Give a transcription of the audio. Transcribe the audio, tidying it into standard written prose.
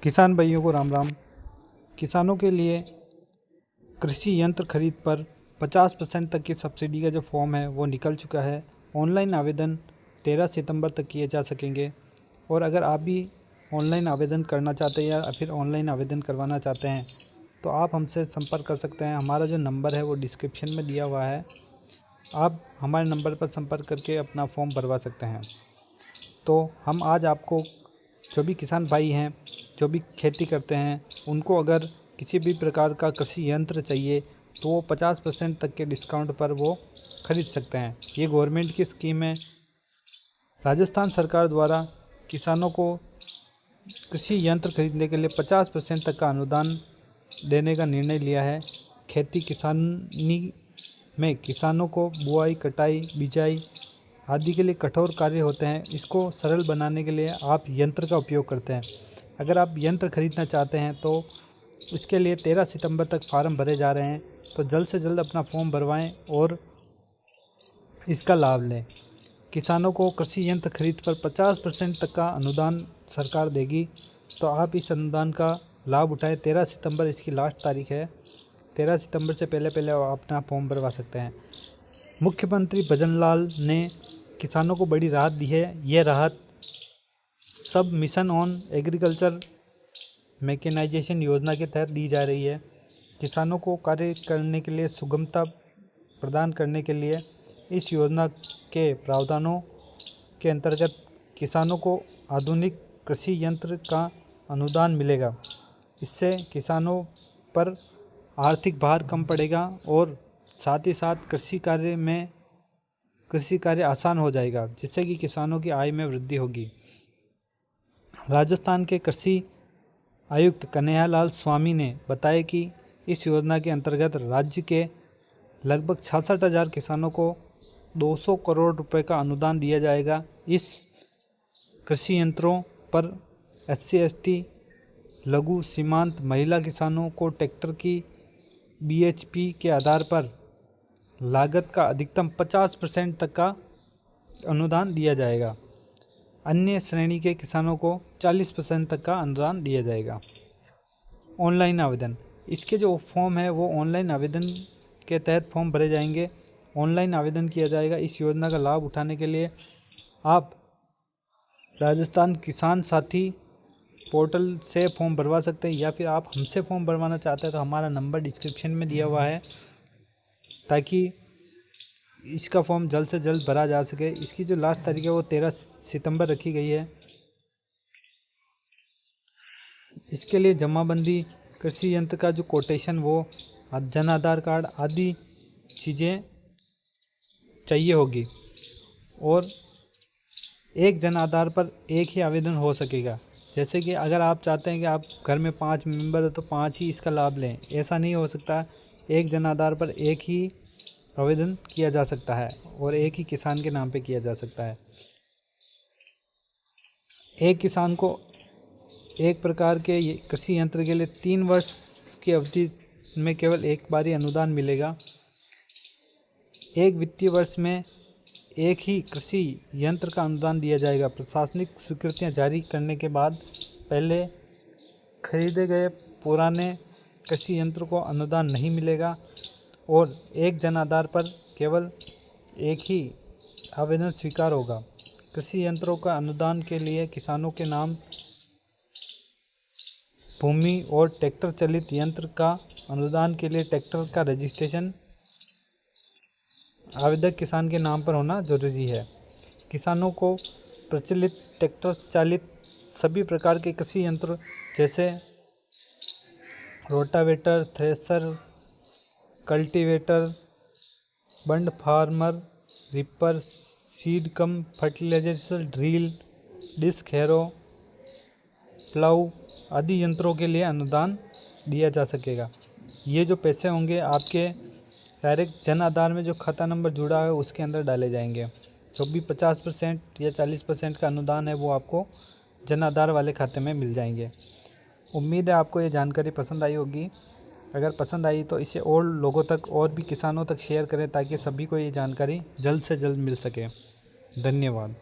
किसान भाइयों को राम राम। किसानों के लिए कृषि यंत्र खरीद पर 50% तक की सब्सिडी का जो फॉर्म है वो निकल चुका है। ऑनलाइन आवेदन 13 सितंबर तक किए जा सकेंगे। और अगर आप भी ऑनलाइन आवेदन करना चाहते हैं या फिर ऑनलाइन आवेदन करवाना चाहते हैं तो आप हमसे संपर्क कर सकते हैं। हमारा जो नंबर है वो डिस्क्रिप्शन में दिया हुआ है। आप हमारे नंबर पर संपर्क करके अपना फॉर्म भरवा सकते हैं। तो हम आज आपको जो भी किसान भाई हैं, जो भी खेती करते हैं, उनको अगर किसी भी प्रकार का कृषि यंत्र चाहिए तो वो 50% तक के डिस्काउंट पर वो खरीद सकते हैं। ये गवर्नमेंट की स्कीम है। राजस्थान सरकार द्वारा किसानों को कृषि यंत्र खरीदने के लिए 50% तक का अनुदान देने का निर्णय लिया है। खेती किसानी में किसानों को बुआई, कटाई, बिजाई आदि के लिए कठोर कार्य होते हैं। इसको सरल बनाने के लिए आप यंत्र का उपयोग करते हैं। अगर आप यंत्र खरीदना चाहते हैं तो इसके लिए 13 सितंबर तक फार्म भरे जा रहे हैं। तो जल्द से जल्द अपना फॉर्म भरवाएं और इसका लाभ लें। किसानों को कृषि यंत्र खरीद पर 50% तक का अनुदान सरकार देगी। तो आप इस अनुदान का लाभ उठाएं। 13 सितंबर इसकी लास्ट तारीख है। 13 सितंबर से पहले आप अपना फॉर्म भरवा सकते हैं। मुख्यमंत्री भजनलाल ने किसानों को बड़ी राहत दी है। यह राहत सब मिशन ऑन एग्रीकल्चर मैकेनाइजेशन योजना के तहत दी जा रही है। किसानों को कार्य करने के लिए सुगमता प्रदान करने के लिए इस योजना के प्रावधानों के अंतर्गत किसानों को आधुनिक कृषि यंत्र का अनुदान मिलेगा। इससे किसानों पर आर्थिक भार कम पड़ेगा और साथ ही साथ कृषि कार्य आसान हो जाएगा, जिससे कि किसानों की आय में वृद्धि होगी। राजस्थान के कृषि आयुक्त कन्हैयालाल स्वामी ने बताया कि इस योजना के अंतर्गत राज्य के लगभग 66,000 किसानों को 200 करोड़ रुपए का अनुदान दिया जाएगा। इस कृषि यंत्रों पर SC, ST, लघु, सीमांत, महिला किसानों को ट्रैक्टर की BHP के आधार पर लागत का अधिकतम 50% तक का अनुदान दिया जाएगा। अन्य श्रेणी के किसानों को 40% तक का अनुदान दिया जाएगा। ऑनलाइन आवेदन, इसके जो फॉर्म है वो ऑनलाइन आवेदन के तहत फॉर्म भरे जाएंगे। ऑनलाइन आवेदन किया जाएगा। इस योजना का लाभ उठाने के लिए आप राजस्थान किसान साथी पोर्टल से फॉर्म भरवा सकते हैं या फिर आप हमसे फॉर्म भरवाना चाहते हैं तो हमारा नंबर डिस्क्रिप्शन में दिया हुआ है, ताकि इसका फॉर्म जल्द से जल्द भरा जा सके। इसकी जो लास्ट तारीख है वो 13 सितंबर रखी गई है। इसके लिए जमाबंदी, कृषि यंत्र का जो कोटेशन, वो जन आधार कार्ड आदि चीज़ें चाहिए होगी। और एक जन आधार पर एक ही आवेदन हो सकेगा। जैसे कि अगर आप चाहते हैं कि आप घर में 5 मेंबर हो तो 5 ही इसका लाभ लें, ऐसा नहीं हो सकता। एक जन आधार पर एक ही आवेदन किया जा सकता है और एक ही किसान के नाम पे किया जा सकता है। एक किसान को एक प्रकार के कृषि यंत्र के लिए 3 वर्ष की अवधि में केवल एक बार ही अनुदान मिलेगा। एक वित्तीय वर्ष में एक ही कृषि यंत्र का अनुदान दिया जाएगा। प्रशासनिक स्वीकृतियां जारी करने के बाद पहले खरीदे गए पुराने कृषि यंत्र को अनुदान नहीं मिलेगा और एक जन आधार पर केवल एक ही आवेदन स्वीकार होगा। कृषि यंत्रों का अनुदान के लिए किसानों के नाम भूमि और ट्रैक्टर चलित यंत्र का अनुदान के लिए ट्रैक्टर का रजिस्ट्रेशन आवेदक किसान के नाम पर होना जरूरी है। किसानों को प्रचलित ट्रैक्टर चालित सभी प्रकार के कृषि यंत्र जैसे rotavator, thresher, cultivator, bund former, reaper, seed cum fertiliser drill, disc harrow, plough आदि यंत्रों के लिए अनुदान दिया जा सकेगा। ये जो पैसे होंगे आपके डायरेक्ट जन आधार में जो खाता नंबर जुड़ा है उसके अंदर डाले जाएंगे। जो भी 50% या 40% का अनुदान है वो आपको जन आधार वाले खाते में मिल जाएंगे। उम्मीद है आपको ये जानकारी पसंद आई होगी। अगर पसंद आई तो इसे और लोगों तक और भी किसानों तक शेयर करें ताकि सभी को ये जानकारी जल्द से जल्द मिल सके। धन्यवाद।